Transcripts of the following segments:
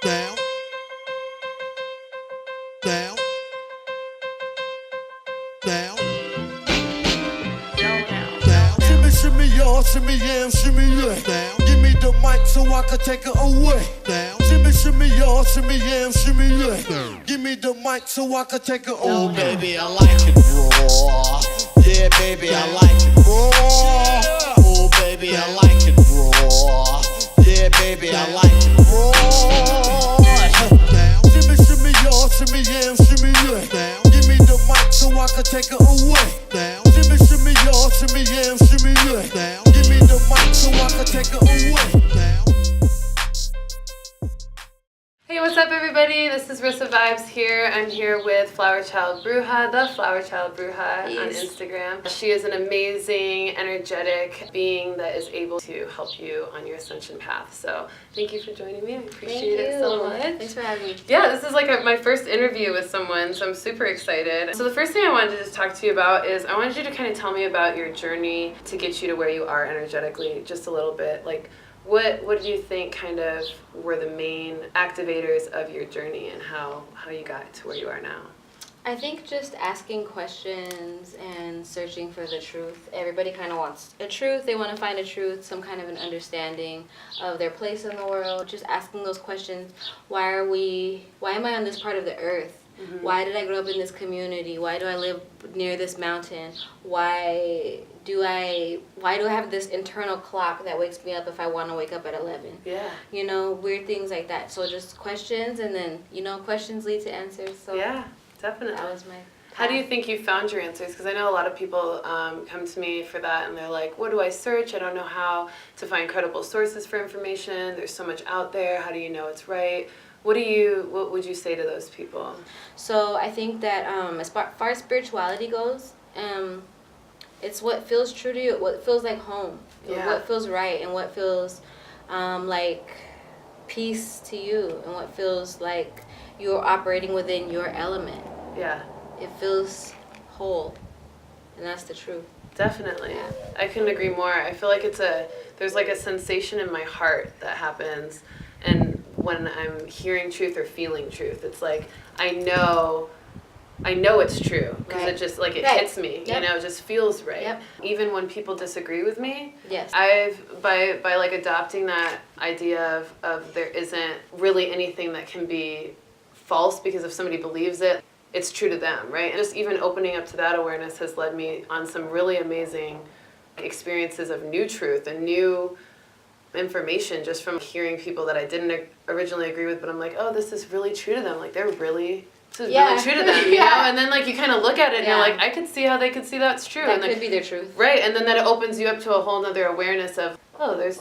down, down, down, down. Shimmy, shimmy, y'all, shimmy, yeah, shimmy, yeah. Down. Give me the mic so I can take it away. Down. Shimmy, shimmy, y'all, shimmy, yeah, shimmy, yeah. Down. Give me the mic so I can take it away. Oh, baby, I like it raw. Yeah, baby, I like it raw. Oh, baby, I like it raw. Yeah, baby, I like it raw. Down. Shimmy, shimmy, y'all, shimmy, yeah, shimmy, yeah. Down. Give me the mic so I can take it away. Down. Shimmy, shimmy, y'all, shimmy, yeah, shimmy, yeah. Down. Give me the mic so I can take it away. Down. Hey, what's up everybody? This is Rissa Vibes here. I'm here with Flower Child Bruja, the Flower Child Bruja on Instagram. She is an amazing, energetic being that is able to help you on your ascension path. So thank you for joining me. I appreciate it so much. Thanks for having me. Yeah, this is like my first interview with someone, so I'm super excited. So the first thing I wanted to just talk to you about is I wanted you to kind of tell me about your journey to get you to where you are energetically, just a little bit. Like, what do you think kind of were the main activators of your journey and how you got to where you are now? I think just asking questions and searching for the truth. Everybody kind of wants a truth. They want to find a truth, some kind of an understanding of their place in the world. Just asking those questions. Why am I on this part of the earth? Mm-hmm. Why did I grow up in this community? Why do I live near this mountain? Why do I have this internal clock that wakes me up if I want to wake up at 11? Yeah. You know, weird things like that. So just questions, and then, questions lead to answers. So yeah, definitely. that was my path. How do you think you found your answers? Because I know a lot of people come to me for that and they're like, what do I search? I don't know how to find credible sources for information. There's so much out there. How do you know it's right? What would you say to those people? So I think that as far as spirituality goes, it's what feels true to you, what feels like home, what feels right, and what feels like peace to you, and what feels like you're operating within your element. Yeah. It feels whole, and that's the truth. Definitely. Yeah. I couldn't agree more. I feel like there's like a sensation in my heart that happens, and when I'm hearing truth or feeling truth, it's like I know it's true because it just like it hits me. Yep. It just feels right. Yep. Even when people disagree with me, Yes. I've by like adopting that idea of there isn't really anything that can be false, because if somebody believes it, it's true to them, right? And just even opening up to that awareness has led me on some really amazing experiences of new truth and new information just from hearing people that I didn't originally agree with, but I'm like, oh, this is really true to them. Like this is really true to them, you know? And then like you kind of look at it and you're like, I could see how they could see that's true. That and could be their truth. Right, and then that opens you up to a whole nother awareness of, oh, there's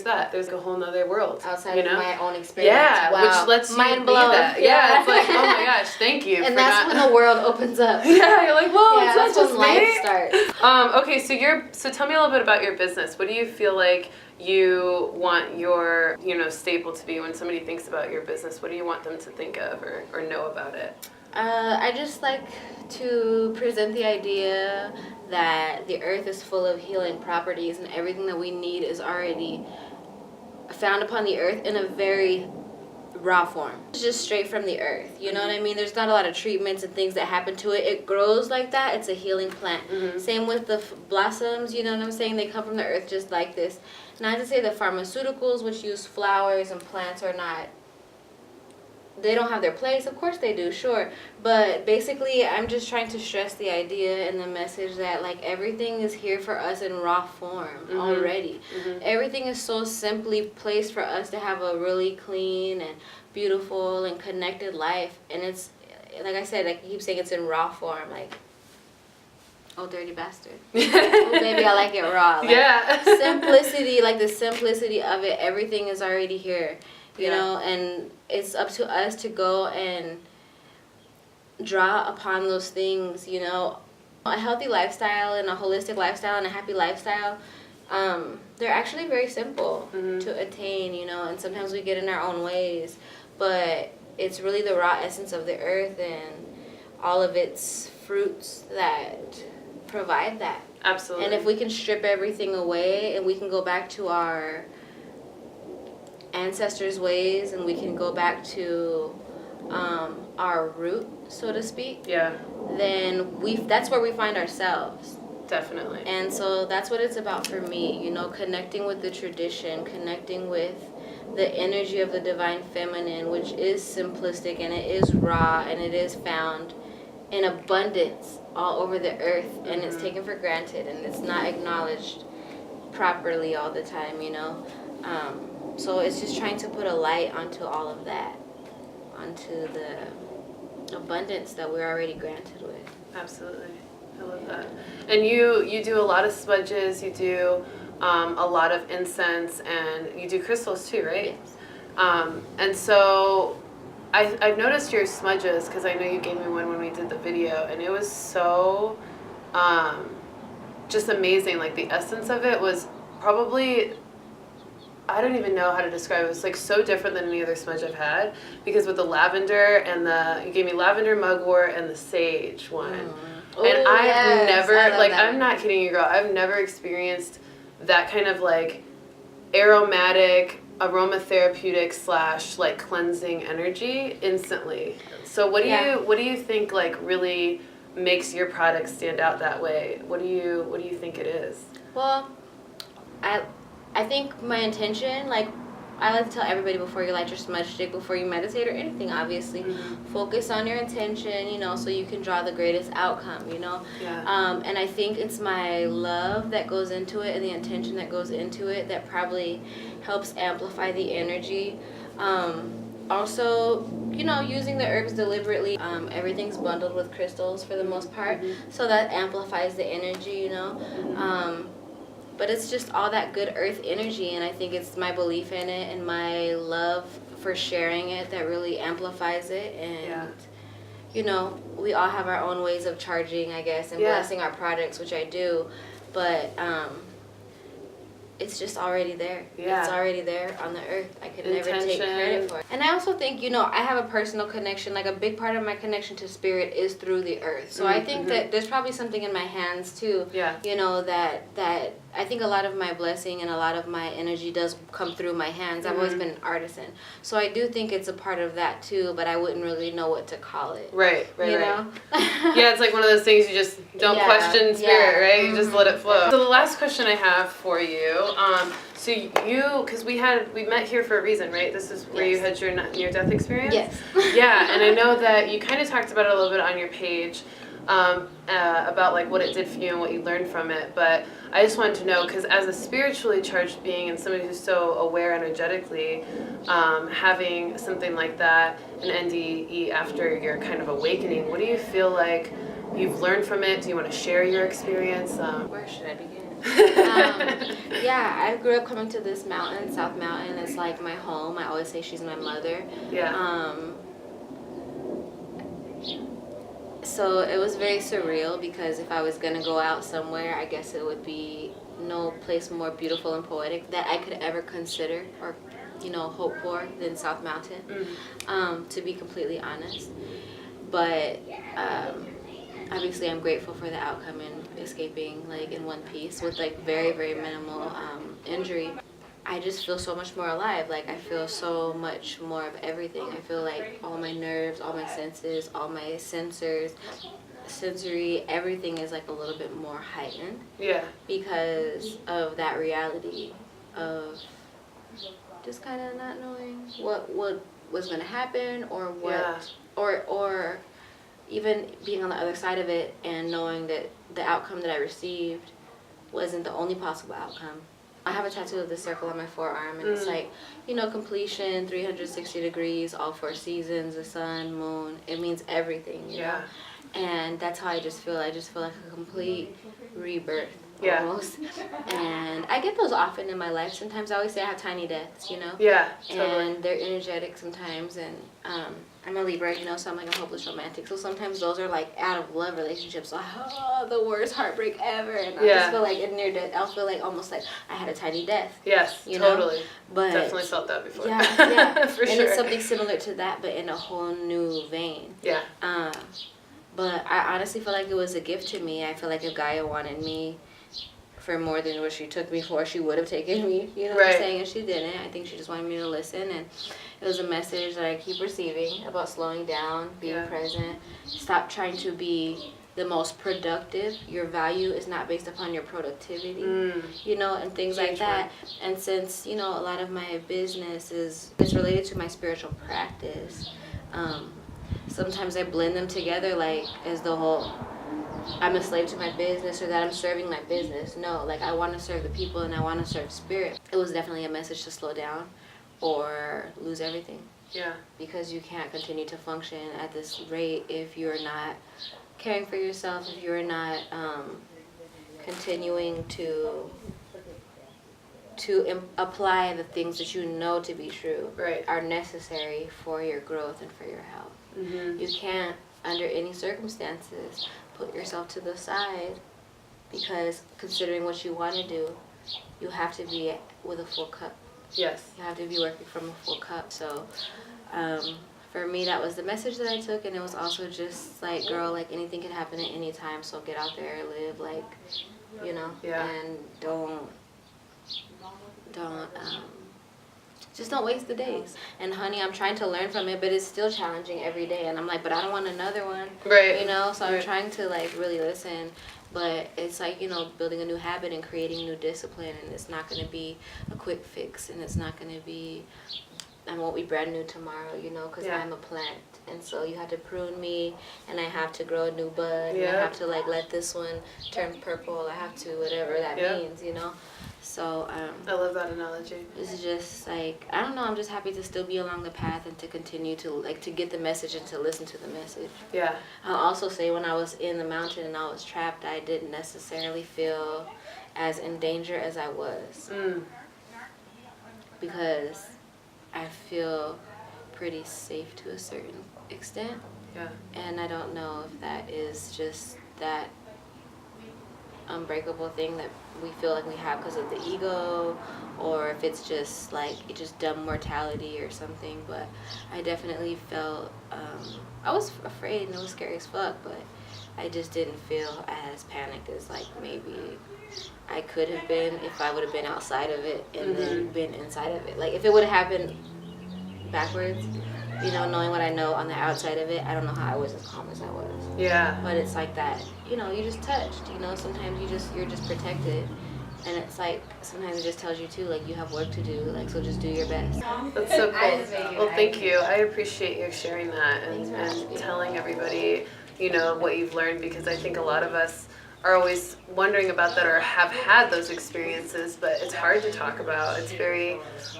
a whole nother world. Outside of my own experience. Yeah, wow. which lets you Mind be blown. that. Yeah, it's like, oh my gosh, thank you. And that's when the world opens up. Yeah, you're like, whoa, Yeah, it's that's not when just life me. starts. Okay, so tell me a little bit about your business. What do you feel like you want your, staple to be when somebody thinks about your business? What do you want them to think of or know about it? I just like to present the idea that the earth is full of healing properties, and everything that we need is already found upon the earth in a very raw form. It's just straight from the earth, you know what I mean? There's not a lot of treatments and things that happen to it. It grows like that. It's a healing plant. Mm-hmm. Same with the blossoms, you know what I'm saying? They come from the earth just like this. Not to say the pharmaceuticals, which use flowers and plants, are not, they don't have their place. Of course they do, sure. But basically, I'm just trying to stress the idea and the message that like everything is here for us in raw form already. Mm-hmm. Everything is so simply placed for us to have a really clean and beautiful and connected life. And it's, like I said, I keep saying it's in raw form. Like, oh, dirty bastard. Oh, baby, I like it raw. Like, yeah. Simplicity, like the simplicity of it, everything is already here. You know, and it's up to us to go and draw upon those things, you know. A healthy lifestyle and a holistic lifestyle and a happy lifestyle, they're actually very simple to attain, you know, and sometimes we get in our own ways, but it's really the raw essence of the earth and all of its fruits that provide that. Absolutely. And if we can strip everything away and we can go back to our ancestors' ways and we can go back to our root, so to speak, Yeah, then that's where we find ourselves. definitely. And so that's what it's about for me, you know, connecting with the tradition, connecting with the energy of the divine feminine, which is simplistic and it is raw and it is found in abundance all over the earth, and it's taken for granted and it's not acknowledged properly all the time, you know. So it's just trying to put a light onto all of that, onto the abundance that we're already granted with. Absolutely. I love that. And you do a lot of smudges, you do a lot of incense, and you do crystals too, right? Yes. And so I've noticed your smudges, because I know you gave me one when we did the video, and it was so just amazing. Like the essence of it was probably, I don't even know how to describe it. It was like so different than any other smudge I've had, because with the lavender and you gave me lavender, mugwort, and the sage one. Ooh, And I've yes, never, I love like, that I'm one. not kidding you, girl. I've never experienced that kind of like aromatic, aromatherapeutic / like cleansing energy instantly. So what do you think like really makes your product stand out that way? What do you think it is? Well, I think my intention, like I like to tell everybody before you light your smudge stick, before you meditate or anything, obviously, focus on your intention, you know, so you can draw the greatest outcome, you know. Yeah. And I think it's my love that goes into it and the intention that goes into it that probably helps amplify the energy. Also, you know, using the herbs deliberately. Everything's bundled with crystals for the most part, so that amplifies the energy, you know. But it's just all that good earth energy, and I think it's my belief in it and my love for sharing it that really amplifies it. And you know, we all have our own ways of charging, I guess, and blessing our products, which I do, but it's just already there. It's already there on the earth. I could never take credit for it. And I also think, you know, I have a personal connection. Like a big part of my connection to spirit is through the earth. So I think that there's probably something in my hands too. Yeah. You know, that I think a lot of my blessing and a lot of my energy does come through my hands. I've always been an artisan. So I do think it's a part of that too, but I wouldn't really know what to call it. Right. You know? Yeah, it's like one of those things you just don't question spirit, right? You just let it flow. So the last question I have for you, so you, because we met here for a reason, right? This is where you had your near-death experience? Yes. Yeah, and I know that you kind of talked about it a little bit on your page, about like what it did for you and what you learned from it, but I just wanted to know, because as a spiritually charged being and somebody who's so aware energetically, having something like that, an NDE after your kind of awakening, what do you feel like you've learned from it? Do you want to share your experience? Where should I begin? Yeah, I grew up coming to this mountain, South Mountain. It's like my home. I always say she's my mother. Yeah. So it was very surreal, because if I was going to go out somewhere, I guess it would be no place more beautiful and poetic that I could ever consider or, you know, hope for than South Mountain, to be completely honest. But obviously I'm grateful for the outcome and escaping like in one piece with like very, very minimal injury. I just feel so much more alive. Like I feel so much more of everything. I feel like all my nerves, all my senses, all my sensory, everything is like a little bit more heightened. Yeah. Because of that reality of just kind of not knowing what was going to happen or what, or even being on the other side of it and knowing that the outcome that I received wasn't the only possible outcome. I have a tattoo of the circle on my forearm, and it's like, you know, completion, 360 degrees, all 4 seasons, the sun, moon. It means everything, you know? And that's how I just feel. I just feel like a complete rebirth, almost. And I get those often in my life. Sometimes I always say I have tiny deaths, you know? Yeah, totally. And they're energetic sometimes, and I'm a Libra, you know, so I'm like a hopeless romantic. So sometimes those are like out of love relationships, so the worst heartbreak ever. And I just feel like in near death, I'll feel like almost like I had a tiny death. Yes, you totally. know? But definitely felt that before. Yeah, for and sure. it's something similar to that, but in a whole new vein. Yeah. But I honestly feel like it was a gift to me. I feel like if Gaia wanted me for more than what she took me for. She would have taken me, you know Right. what I'm saying? And she didn't. I think she just wanted me to listen. And it was a message that I keep receiving about slowing down, being Yeah. present. Stop trying to be the most productive. Your value is not based upon your productivity, you know, and things like Huge that. And since, you know, a lot of my business is related to my spiritual practice, sometimes I blend them together, like, as the whole, I'm a slave to my business or that I'm serving my business. No, like, I want to serve the people and I want to serve spirit. It was definitely a message to slow down or lose everything. Yeah. Because you can't continue to function at this rate if you're not caring for yourself, if you're not continuing to apply the things that you know to be true, Right. are necessary for your growth and for your health. Mm-hmm. You can't, under any circumstances, put yourself to the side, because considering what you want to do, you have to be with a full cup. Yes. You have to be working from a full cup. So for me, that was the message that I took, and it was also just like, girl, like, anything can happen at any time, so get out there, live, like, you know, Yeah. and don't just don't waste the days. And honey, I'm trying to learn from it, but it's still challenging every day, and I'm like, but I don't want another one, Right. you know, so I'm Right. trying to, like, really listen. But it's like, you know, building a new habit and creating new discipline, and it's not going to be a quick fix, and it's not going to be, I won't be brand new tomorrow, you know, because Yeah. I'm a plant. And so you have to prune me, and I have to grow a new bud, and I Yeah. have to, like, let this one turn purple. I have to, whatever that Yeah. means, you know. So I love that analogy. it's just like, I don't know, I'm just happy to still be along the path and to continue to, like, to get the message and to listen to the message. Yeah. I'll also say, when I was in the mountain and I was trapped, I didn't necessarily feel as in danger as I was, because I feel pretty safe to a certain extent. Yeah. And I don't know if that is just that unbreakable thing that we feel like we have because of the ego, or if it's just like just dumb mortality or something. But I definitely felt I was afraid and it was scary as fuck, but I just didn't feel as panicked as, like, maybe I could have been if I would have been outside of it and then been inside of it. Like, if it would have happened backwards, you know, knowing what I know on the outside of it, I don't know how I was as calm as I was. Yeah. But it's like that, you know, you just touched, you know, sometimes you're just protected. And it's like, sometimes it just tells you too, like, you have work to do, like, so just do your best. That's so cool. Well, thank you. I appreciate you sharing that and Thanks. telling everybody, you know, what you've learned, because I think a lot of us are always wondering about that or have had those experiences, but it's hard to talk about. It's very,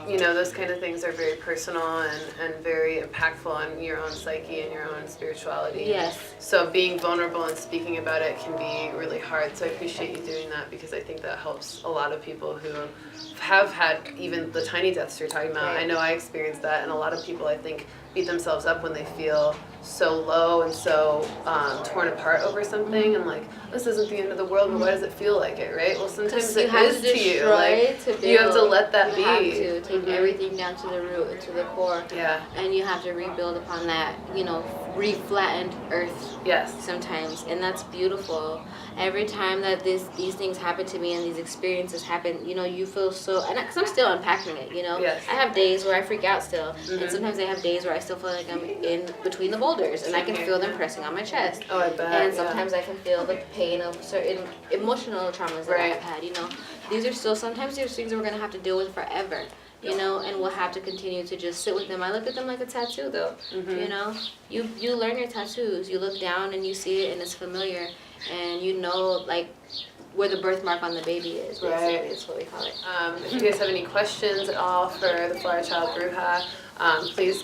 you know, those kind of things are very personal and very impactful on your own psyche and your own spirituality. Yes. So being vulnerable and speaking about it can be really hard. So I appreciate you doing that, because I think that helps a lot of people who have had even the tiny deaths you're talking about. Right. I know I experienced that, and a lot of people, I think, beat themselves up when they feel so low and so torn apart over something, and like, this isn't the end of the world, but why does it feel like it, right? Well, sometimes it is to you. Like, you have to let that be. You have to take everything down to the root and to the core. Yeah. And you have to rebuild upon that, you know, re-flattened earth. Yes. Sometimes, and that's beautiful. Every time that these things happen to me and these experiences happen, you know, you feel so, and because I'm still unpacking it, you know. Yes. I have days where I freak out still, and sometimes I have days where I still feel like I'm in between the boulders, and I can feel them pressing on my chest. Oh, I bet. And sometimes I can feel the pain of certain emotional traumas that Right. I've had, you know. These are still, sometimes there's things that we're going to have to deal with forever, you know, and we'll have to continue to just sit with them. I look at them like a tattoo, though, you know. You learn your tattoos. You look down and you see it and it's familiar, and you know, like, where the birthmark on the baby is, basically. Right. Is what we call it. If you guys have any questions at all for the Flower Child Bruja, please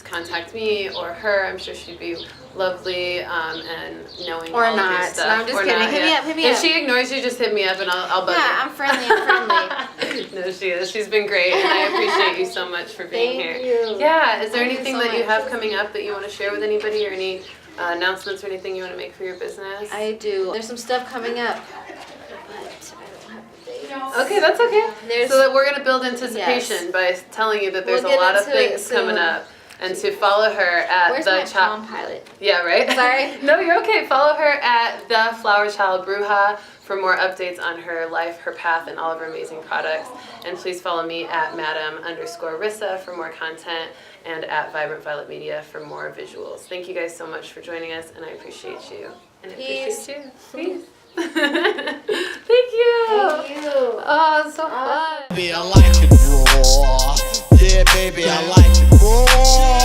contact me or her. I'm sure she'd be lovely and knowing Or all of your not. stuff. No, I'm just Or kidding. not, Hit me yeah. up, hit me If up. she ignores you, just hit me up and I'll buzz Yeah, her. I'm friendly. I'm friendly. No, she is. She's been great, and I appreciate you so much for being Thank here. you. Yeah. Is there Thank you anything so that you much. have coming up that you want to share with anybody, or any announcements or anything you want to make for your business? I do. There's some stuff coming up, but I don't have the dates. Okay, that's okay. There's- So that we're gonna build anticipation by telling you that there's We'll a get lot of into it things coming soon. up, and to follow her at Where's the my Palm Pilot? Yeah, right. Sorry. No, you're okay. Follow her at the Flower Child Bruja for more updates on her life, her path, and all of her amazing products. And please follow me at Madam_Rissa for more content, and at Vibrant Violet Media for more visuals. Thank you guys so much for joining us, and I appreciate you. And I Peace. appreciate you. Peace. Thank you. Thank you. Oh, it's so fun. Baby, I like it raw. Yeah, baby, I like it raw.